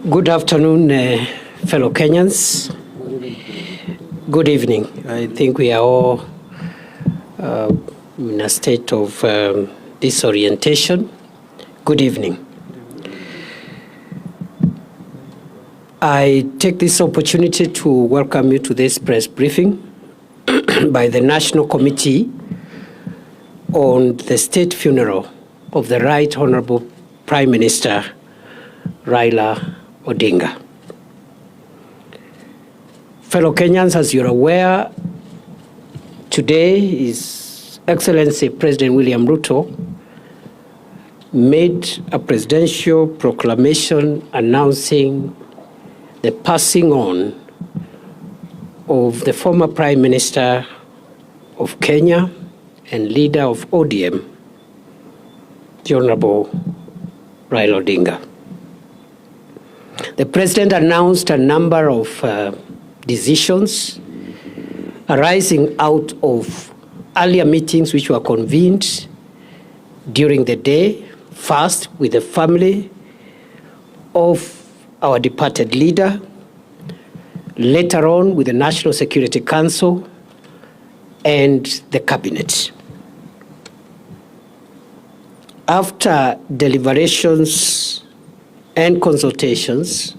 Good afternoon, fellow Kenyans. Good evening. I think we are all in a state of disorientation. Good evening. I take this opportunity to welcome you to this press briefing by the National Committee on the State Funeral of the Right Honorable Prime Minister Raila Odinga. Fellow Kenyans, as you're aware, today His Excellency President William Ruto made a presidential proclamation announcing the passing on of the former Prime Minister of Kenya and leader of ODM, the Honorable Raila Odinga. The President announced a number of decisions arising out of earlier meetings which were convened during the day, first with the family of our departed leader, later on with the National Security Council and the Cabinet. After deliberations and consultations,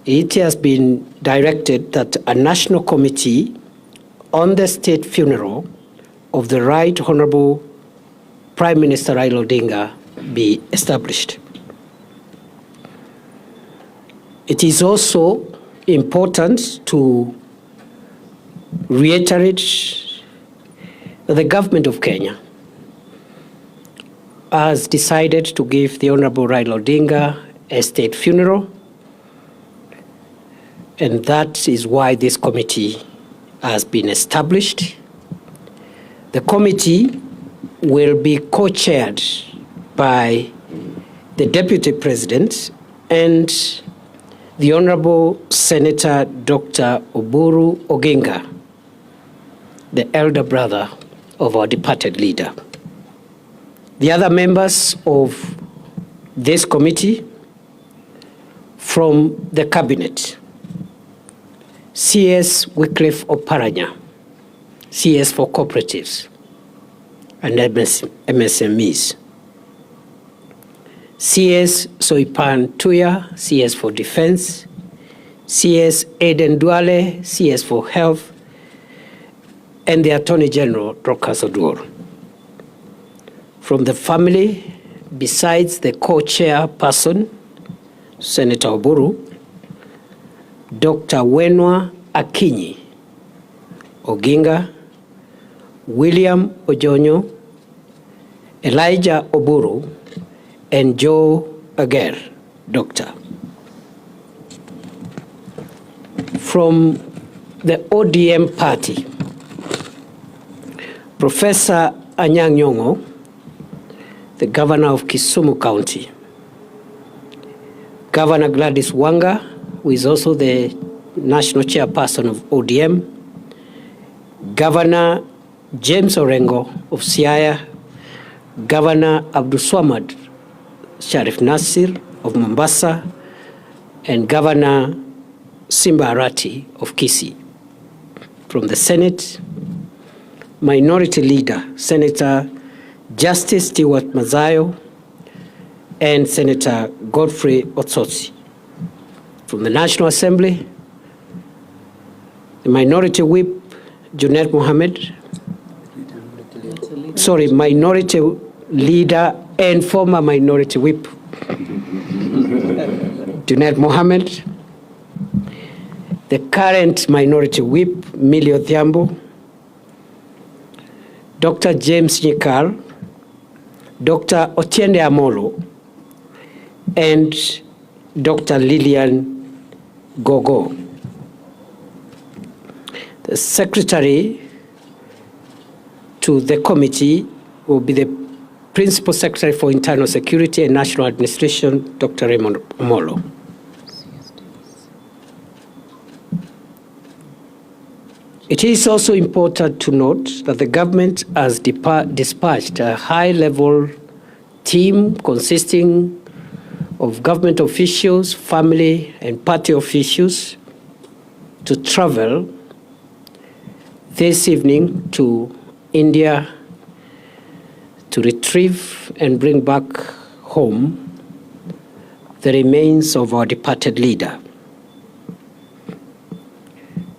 it has been directed that a national committee on the state funeral of the Right Honorable Prime Minister Raila Odinga be established. It is also important to reiterate that the government of Kenya has decided to give the Honorable Raila Odinga a state funeral, and that is why this committee has been established. The committee will be co-chaired by the Deputy President and the Honorable Senator Dr. Oburu Oginga, the elder brother of our departed leader. The other members of this committee from the Cabinet: CS Wycliffe Oparanya, CS for Cooperatives and MSMEs; CS Soipan Tuya, CS for Defense; CS Aden Duale, CS for Health; and the Attorney General, Dorcas Oduor. From the family, besides the co-chairperson, Senator Oburu, Dr. Wenwa Akinyi Oginga, William Ojonyo, Elijah Oburu, and Joe Ager, Doctor. From the ODM party, Professor Anyang' Nyong'o, the Governor of Kisumu County; Governor Gladys Wanga, who is also the National Chairperson of ODM; Governor James Orengo of Siaya; Governor Abdulswamad Sharif Nasir of Mombasa; and Governor Simba Arati of Kisii. From the Senate, Minority Leader Senator Justice Stewart Mazayo and Senator Godfrey Otsotsi. From the National Assembly, the Minority Whip Junet Mohammed, Minority Leader and former Minority Whip Junet Mohammed, the current Minority Whip Millie Odhiambo, Dr. James Nyikal, Dr. Otiende Amolo, and Dr. Lillian Gogo. The secretary to the committee will be the Principal Secretary for Internal Security and National Administration, Dr. Raymond Omolo. It is also important to note that the government has dispatched a high-level team consisting of government officials, family, and party officials to travel this evening to India to retrieve and bring back home the remains of our departed leader.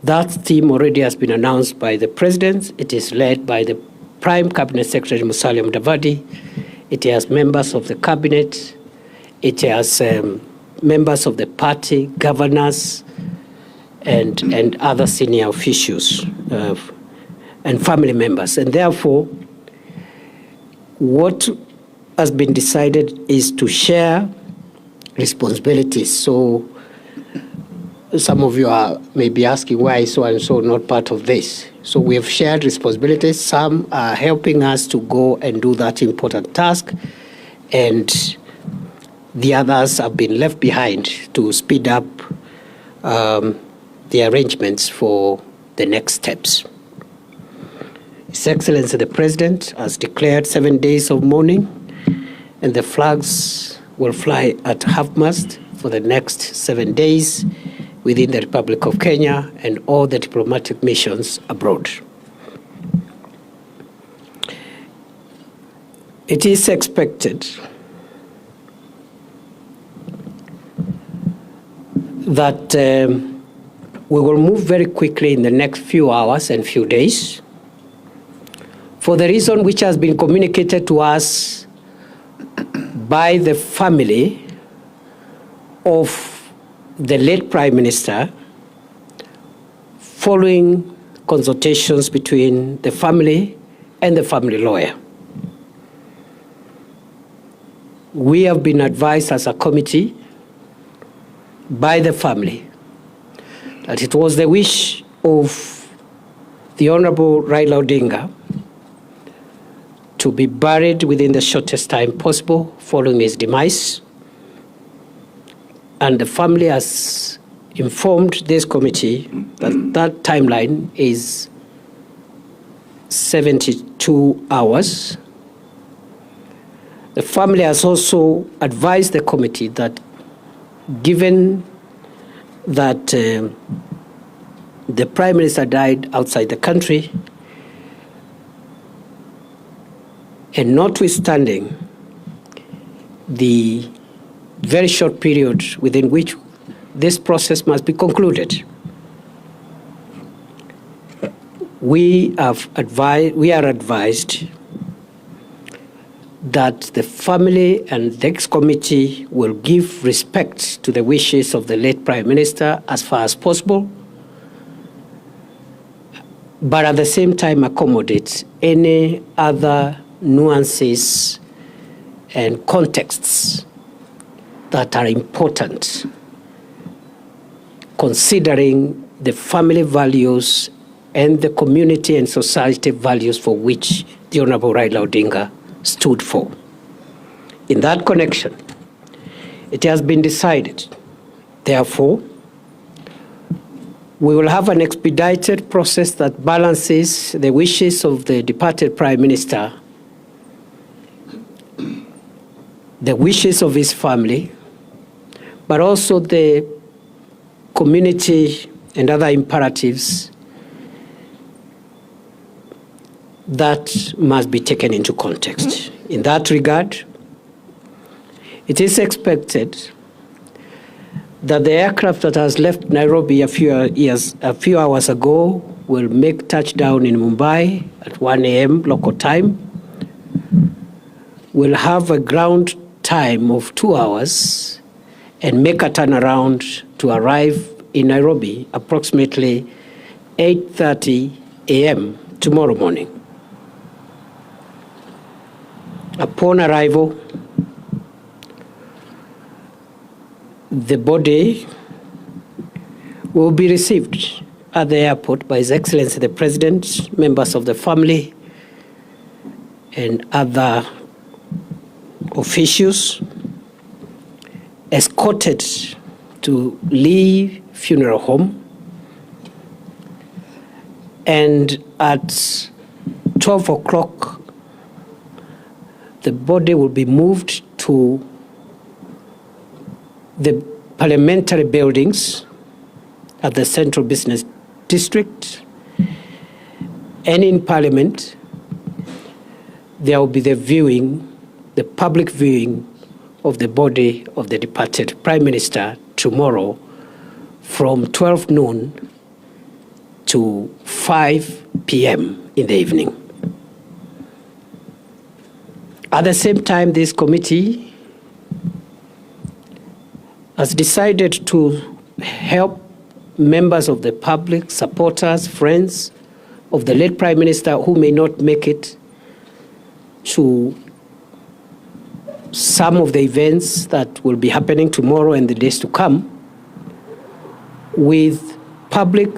That team already has been announced by the President. It is led by the Prime Cabinet Secretary Musalia Mudavadi. It has members of the Cabinet. It has members of the party, governors, and other senior officials and family members. And therefore, what has been decided is to share responsibilities. So some of you may be asking why so and so not part of this. So we have shared responsibilities. Some are helping us to go and do that important task, and the others have been left behind to speed up the arrangements for the next steps. His Excellency the President has declared 7 days of mourning, and the flags will fly at half-mast for the next 7 days within the Republic of Kenya and all the diplomatic missions abroad. It is expected that we will move very quickly in the next few hours and few days for the reason which has been communicated to us by the family of the late Prime Minister following consultations between the family and the family lawyer. We have been advised as a committee by the family that it was the wish of the Honorable Raila Odinga to be buried within the shortest time possible following his demise. And the family has informed this committee that that timeline is 72 hours. The family has also advised the committee that given that the Prime Minister died outside the country, and notwithstanding the very short period within which this process must be concluded, we are advised that the family and the ex-committee will give respect to the wishes of the late Prime Minister as far as possible, but at the same time accommodate any other nuances and contexts that are important, considering the family values and the community and society values for which the Honorable Raila Odinga stood for. In that connection, it has been decided, therefore, we will have an expedited process that balances the wishes of the departed Prime Minister, the wishes of his family, but also the community and other imperatives that must be taken into context. In that regard, it is expected that the aircraft that has left Nairobi a few hours ago will make touchdown in Mumbai at 1 a.m. local time. Will have a ground time of 2 hours and make a turnaround to arrive in Nairobi approximately 8:30 a.m. tomorrow morning. Upon arrival, the body will be received at the airport by His Excellency the President, members of the family, and other officials, escorted to Lee Funeral Home, and at 12 o'clock, the body will be moved to the parliamentary buildings at the Central Business District, and in Parliament, there will be the public viewing of the body of the departed Prime Minister tomorrow from 12 noon to 5 p.m. in the evening. At the same time, this committee has decided to help members of the public, supporters, friends of the late Prime Minister who may not make it to some of the events that will be happening tomorrow and the days to come, with public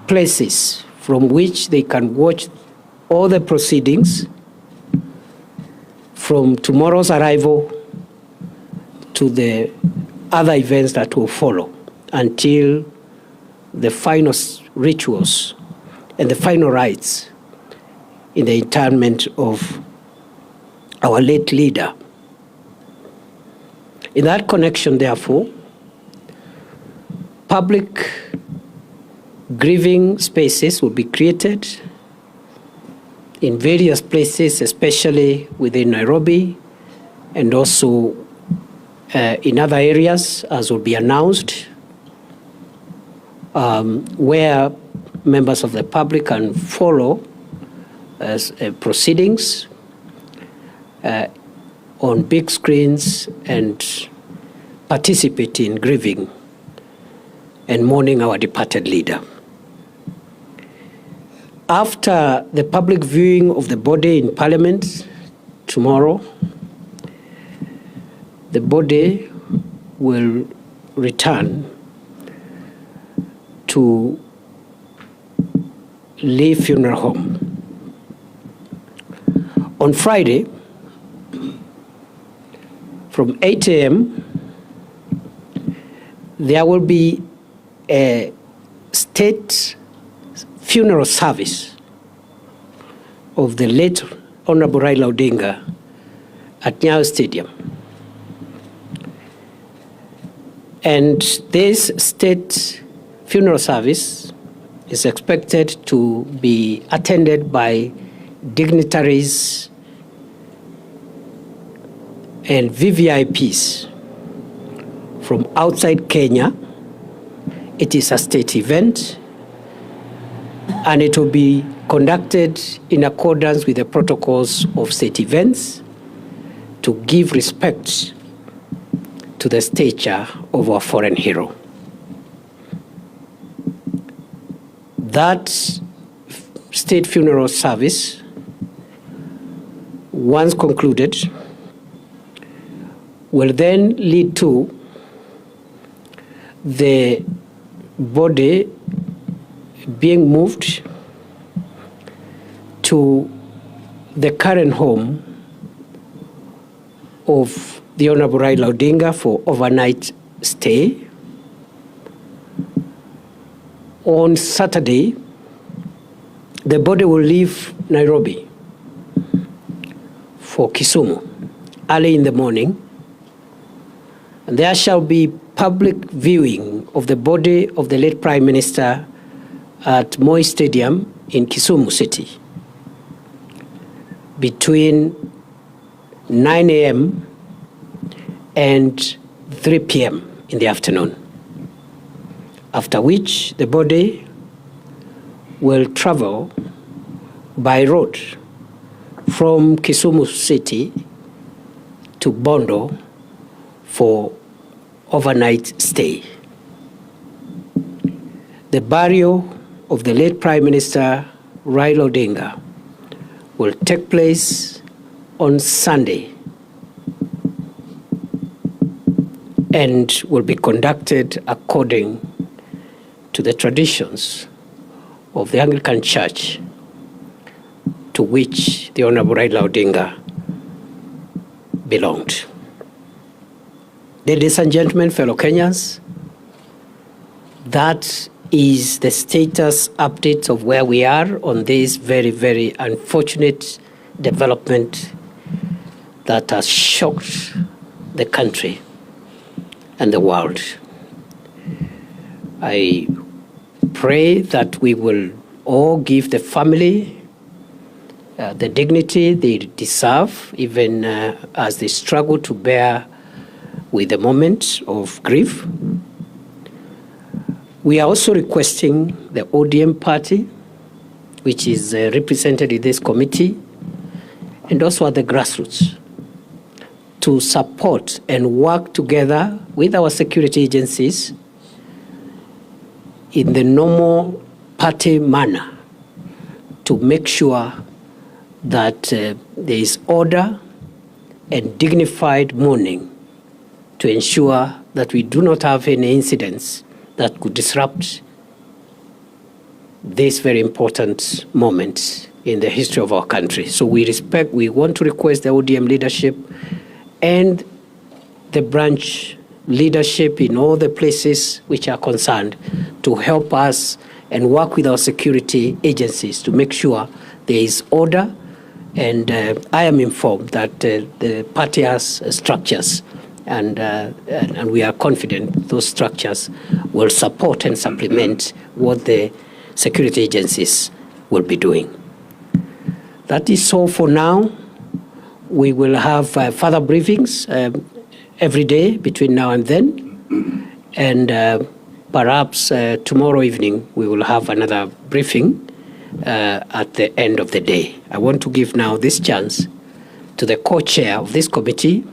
places from which they can watch all the proceedings from tomorrow's arrival to the other events that will follow until the final rituals and the final rites in the interment of our late leader. In that connection, therefore, public grieving spaces will be created in various places, especially within Nairobi, and also in other areas, as will be announced, where members of the public can follow proceedings on big screens and participate in grieving and mourning our departed leader. After the public viewing of the body in Parliament tomorrow, the body will return to Lee Funeral Home. On Friday, from 8 a.m., there will be a state funeral service of the late Honorable Raila Odinga at Nyayo Stadium. And this state funeral service is expected to be attended by dignitaries and VVIPs from outside Kenya. It is a state event, and it will be conducted in accordance with the protocols of state events to give respect to the stature of our foreign hero. That state funeral service, once concluded, will then lead to the body being moved to the current home of the Honorable Raila Odinga for overnight stay. On Saturday, the body will leave Nairobi for Kisumu early in the morning, and there shall be public viewing of the body of the late Prime Minister at Moi Stadium in Kisumu City between 9 a.m. and 3 p.m. in the afternoon, after which the body will travel by road from Kisumu City to Bondo for overnight stay. The burial of the late Prime Minister Raila Odinga will take place on Sunday and will be conducted according to the traditions of the Anglican Church, to which the Honorable Raila Odinga belonged. Ladies and gentlemen, fellow Kenyans, that is the status update of where we are on this very, very unfortunate development that has shocked the country and the world. I pray that we will all give the family the dignity they deserve, even as they struggle to bear with the moment of grief. We are also requesting the ODM party, which is represented in this committee, and also at the grassroots, to support and work together with our security agencies in the normal party manner to make sure that there is order and dignified mourning to ensure that we do not have any incidents that could disrupt this very important moment in the history of our country. So we want to request the ODM leadership and the branch leadership in all the places which are concerned to help us and work with our security agencies to make sure there is order. And I am informed that the party has structures, and we are confident those structures will support and supplement what the security agencies will be doing. That is all for now. We will have further briefings every day between now and then, and perhaps tomorrow evening we will have another briefing at the end of the day. I want to give now this chance to the co-chair of this committee,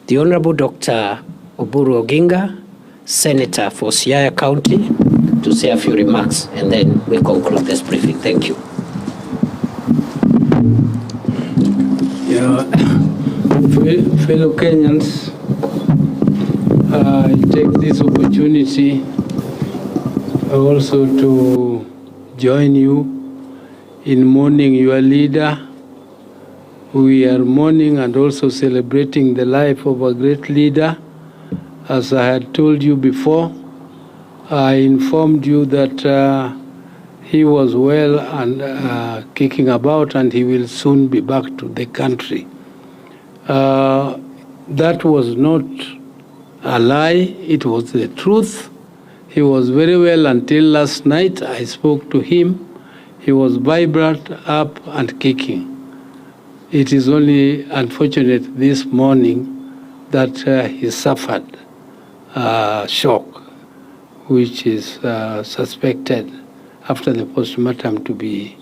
the Honorable Dr. Oburu Oginga, Senator for Siaya County, to say a few remarks, and then we'll conclude this briefing. Thank you. Yeah, fellow Kenyans, I take this opportunity also to join you in mourning your leader. We are mourning and also celebrating the life of a great leader. As I had told you before, I informed you that he was well and kicking about, and he will soon be back to the country. That was not a lie, it was the truth. He was very well until last night. I spoke to him. He was vibrant, up and kicking. It is only unfortunate this morning that he suffered shock, which is suspected after the postmortem to be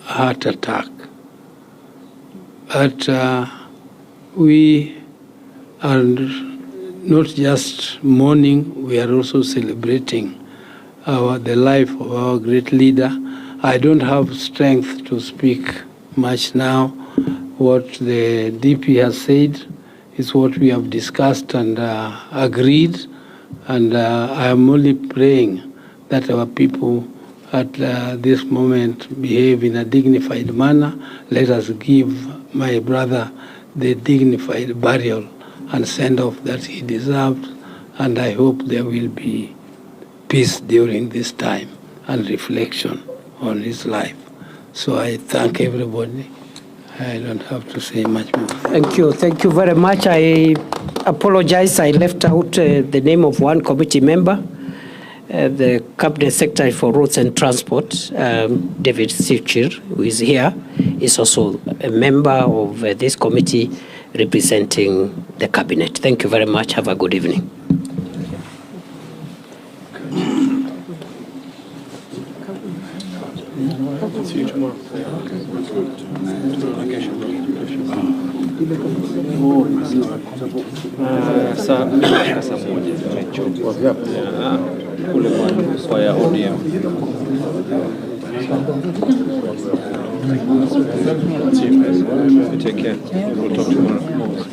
heart attack. But we are not just mourning, we are also celebrating the life of our great leader. I don't have strength to speak much now. What the DP has said is what we have discussed and agreed, and I am only praying that our people at this moment behave in a dignified manner. Let us give my brother the dignified burial and send off that he deserved, and I hope there will be peace during this time and reflection on his life. So I thank everybody. I don't have to say much more. Thank you. Thank you very much. I apologize. I left out the name of one committee member, the Cabinet Secretary for Roads and Transport, David Sichir, who is here, is also a member of this committee representing the Cabinet. Thank you very much. Have a good evening. See you tomorrow. Saa moja tumechoka kule kwa ya ODM. Take care. We'll talk tomorrow.